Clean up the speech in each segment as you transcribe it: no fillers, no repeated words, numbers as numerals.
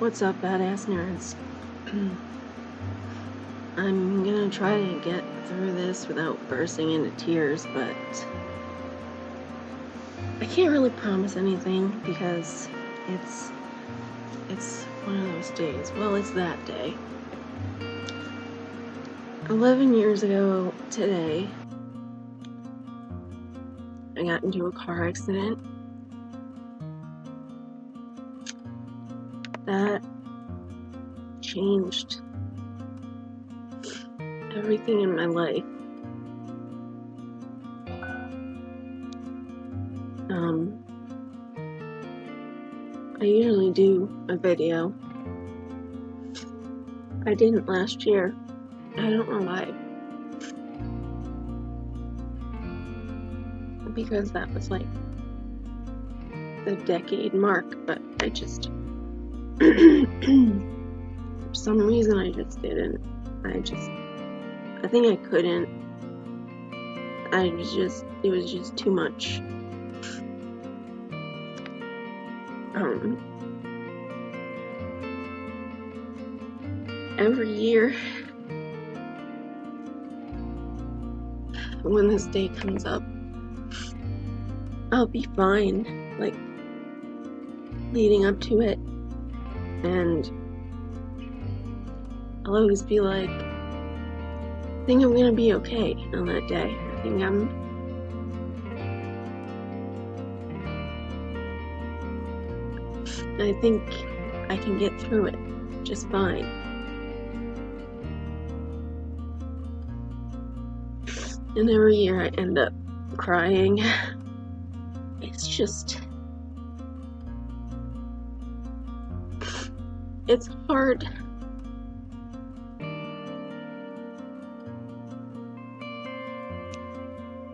What's up, badass nerds? I'm gonna try to get through this without bursting into tears, but I can't really promise anything because it's one of those days. Well, it's that day. 11 years ago today, I got into a car accident that changed everything in my life. I usually do a video. I didn't last year. I don't know why. Because that was like the decade mark, but I just for some reason I just didn't. I think I couldn't. It was just too much. Every year when this day comes up, I'll be fine, like leading up to it, and I'll always be like, I think I'm gonna be okay on that day. I think I can get through it just fine. And every year I end up crying. It's hard.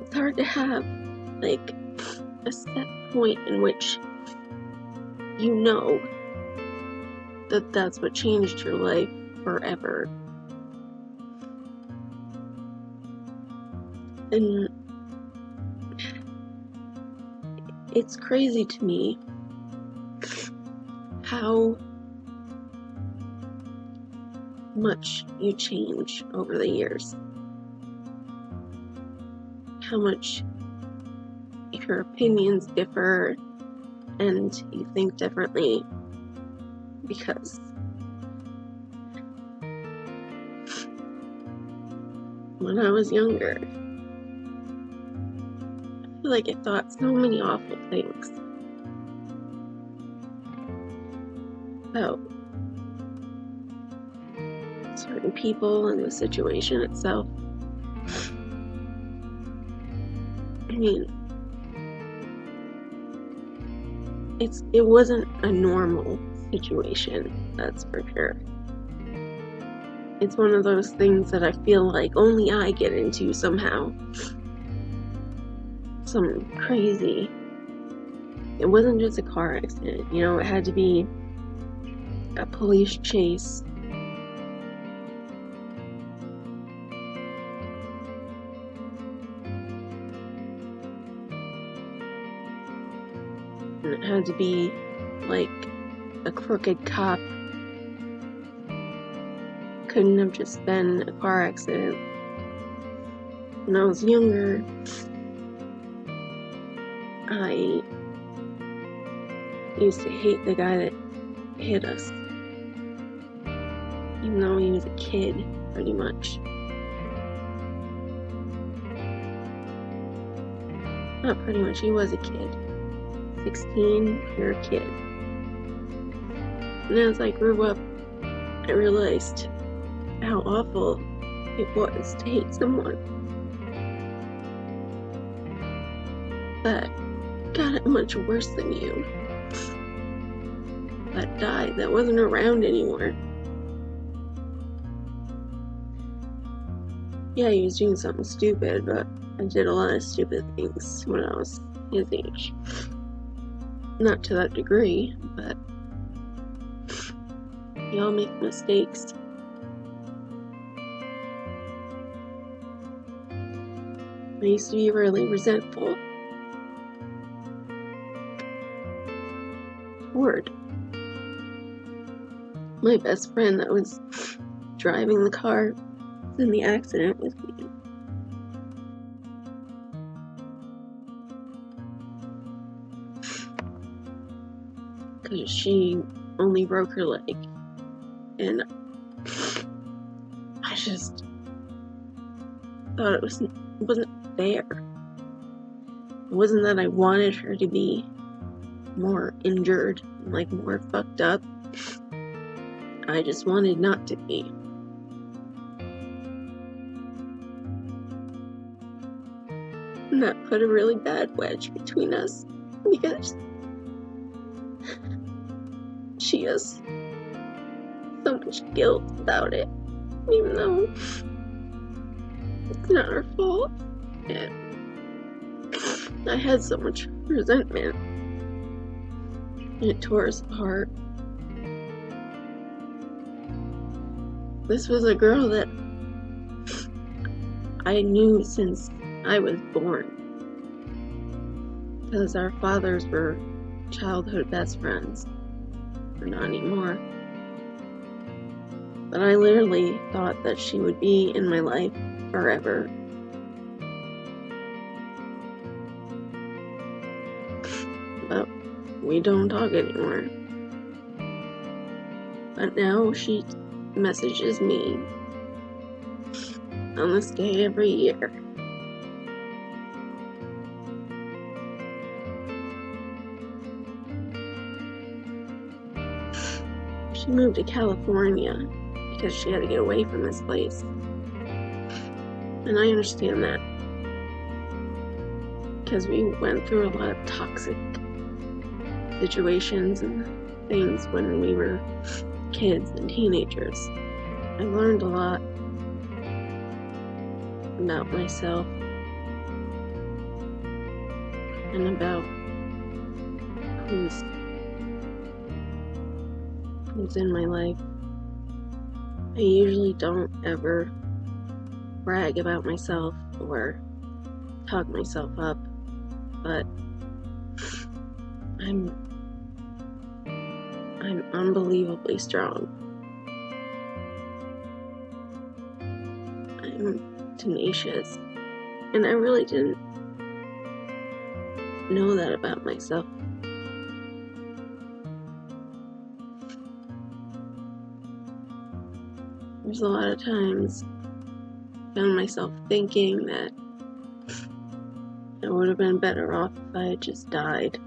It's hard to have like a set point in which you know that that's what changed your life forever. And it's crazy to me how much you change over the years. How much your opinions differ and you think differently because when I was younger, I feel like I thought so many awful things about certain people and the situation itself. I mean, it wasn't a normal situation, that's for sure. It's one of those things that I feel like only I get into somehow. Some crazy. It wasn't just a car accident, it had to be a police chase. And it had to be like a crooked cop. Couldn't have just been a car accident. When I was younger, I used to hate the guy that hit us, even though he was a kid, pretty much. Not pretty much, he was a kid. 16, you're a kid. And as I grew up, I realized how awful it was to hate someone that got it much worse than you, that died, that wasn't around anymore. Yeah, he was doing something stupid, but I did a lot of stupid things when I was his age. Not to that degree, but we all make mistakes. I used to be really resentful toward My best friend that was driving the car in the accident with me. Because she only broke her leg. And I just thought it wasn't fair. It wasn't that I wanted her to be more injured, like more fucked up. I just wanted not to be. And that put a really bad wedge between us because she has so much guilt about it, even though it's not her fault. And I had so much resentment, and it tore us apart. This was a girl that I knew since I was born, because our fathers were childhood best friends. We're not anymore. But I literally thought that she would be in my life forever. But we don't talk anymore. But now she messages me on this day every year. She moved to California because she had to get away from this place. And I understand that, because we went through a lot of toxic situations and things when we were kids and teenagers. I learned a lot about myself and about who's in my life. I usually don't ever brag about myself or talk myself up, but I'm unbelievably strong. I'm tenacious, and I really didn't know that about myself. There's a lot of times I found myself thinking that I would have been better off if I had just died.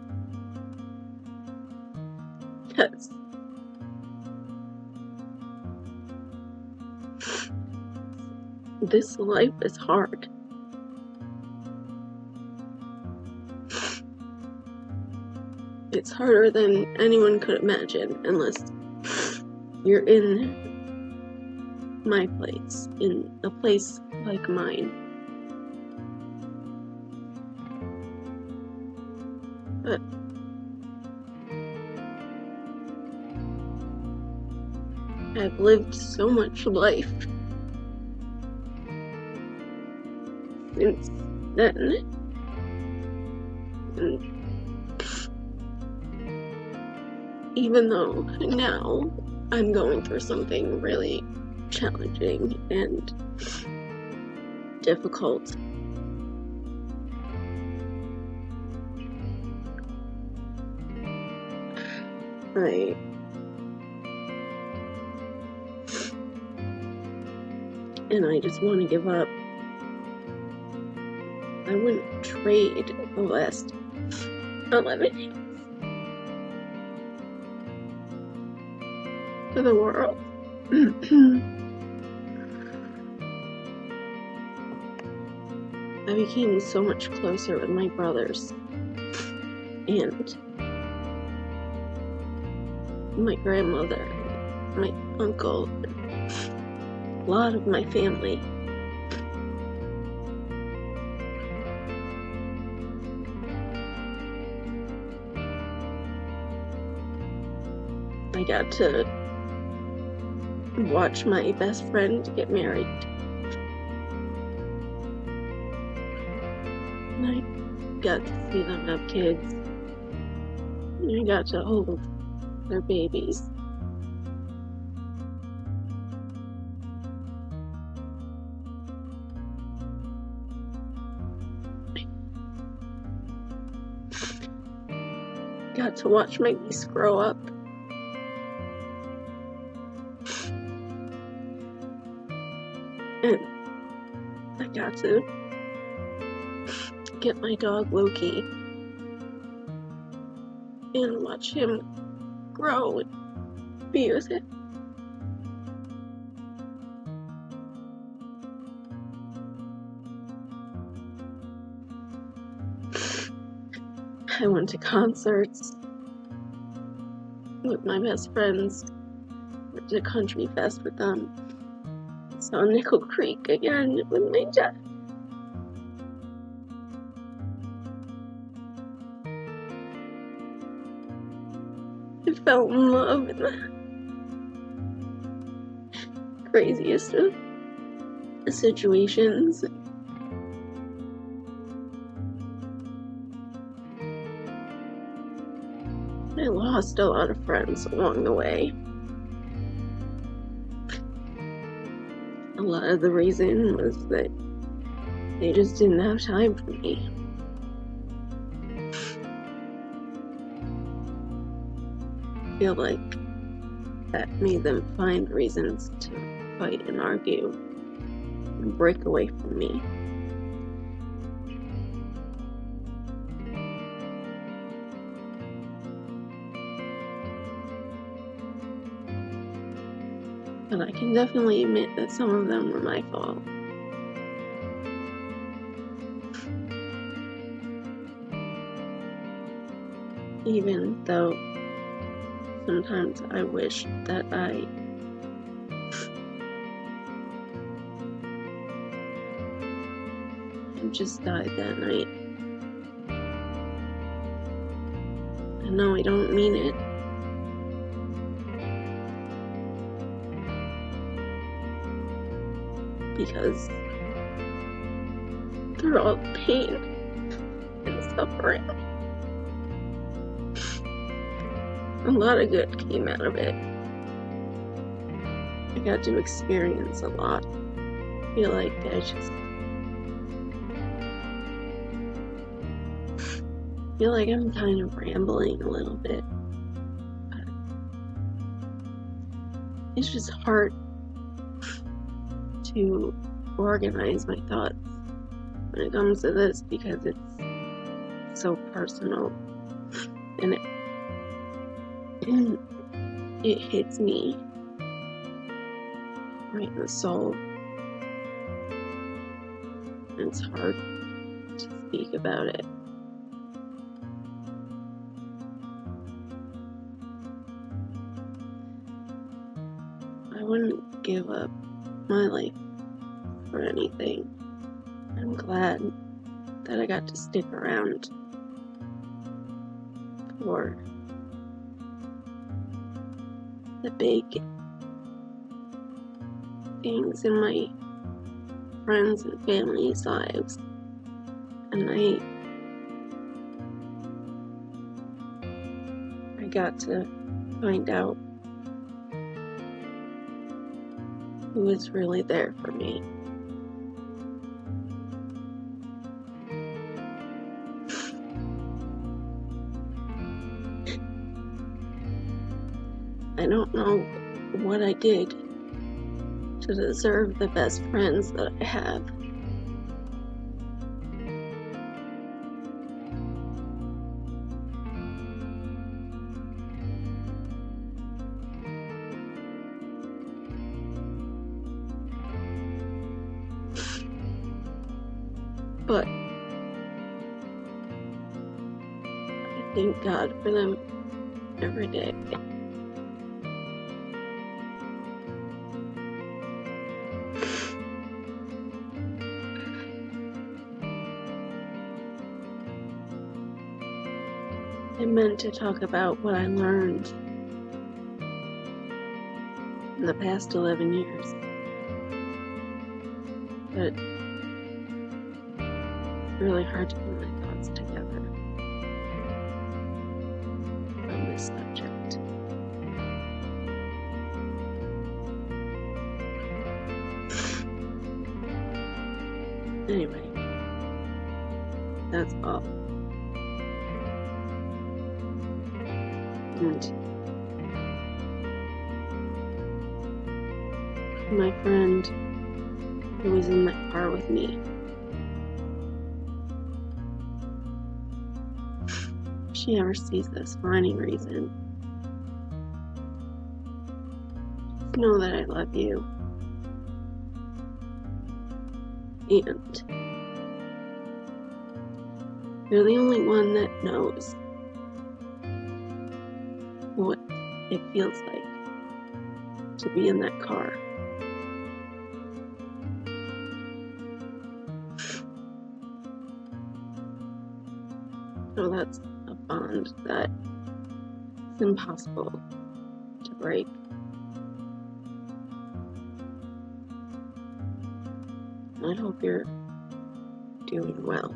Because this life is hard. It's harder than anyone could imagine, unless you're in my place, in a place like mine. But I've lived so much life since then, and even though now I'm going through something really challenging and difficult, I just want to give up. I wouldn't trade the last 11 years for the world. I became so much closer with my brothers and my grandmother, my uncle, a lot of my family. I got to watch my best friend get married. And I got to see them have kids. And I got to hold their babies. got to watch my niece grow up. And I got to get my dog Loki and watch him grow and be with him. I went to concerts with my best friends. Went to Country Fest with them. Saw Nickel Creek again with my dad. I fell in love in the craziest of situations. I lost a lot of friends along the way. A lot of the reason was that they just didn't have time for me. I feel like that made them find reasons to fight and argue and break away from me. But I can definitely admit that some of them were my fault. Even though sometimes I wish that I had just died that night. I know I don't mean it. Because through all the pain and suffering, a lot of good came out of it. I got to experience a lot. I feel like I feel like I'm kind of rambling a little bit. But it's just hard to organize my thoughts when it comes to this because it's so personal and it hits me right in the soul. And it's hard to speak about it. I wouldn't give up my life for anything. I'm glad that I got to stick around for the big things in my friends and family's lives. And I got to find out who was really there for me. I don't know what I did to deserve the best friends that I have. But I thank God for them every day. I meant to talk about what I learned in the past 11 years. But it's really hard to put my thoughts together on this subject. Anyway, that's all. And my friend who was in the car with me, if she ever sees this for any reason, just know that I love you. And you're the only one that knows what it feels like to be in that car. So that's a bond that is impossible to break. I hope you're doing well.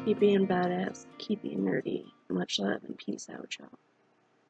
Keep being badass, keep being nerdy. Much love and peace out, y'all.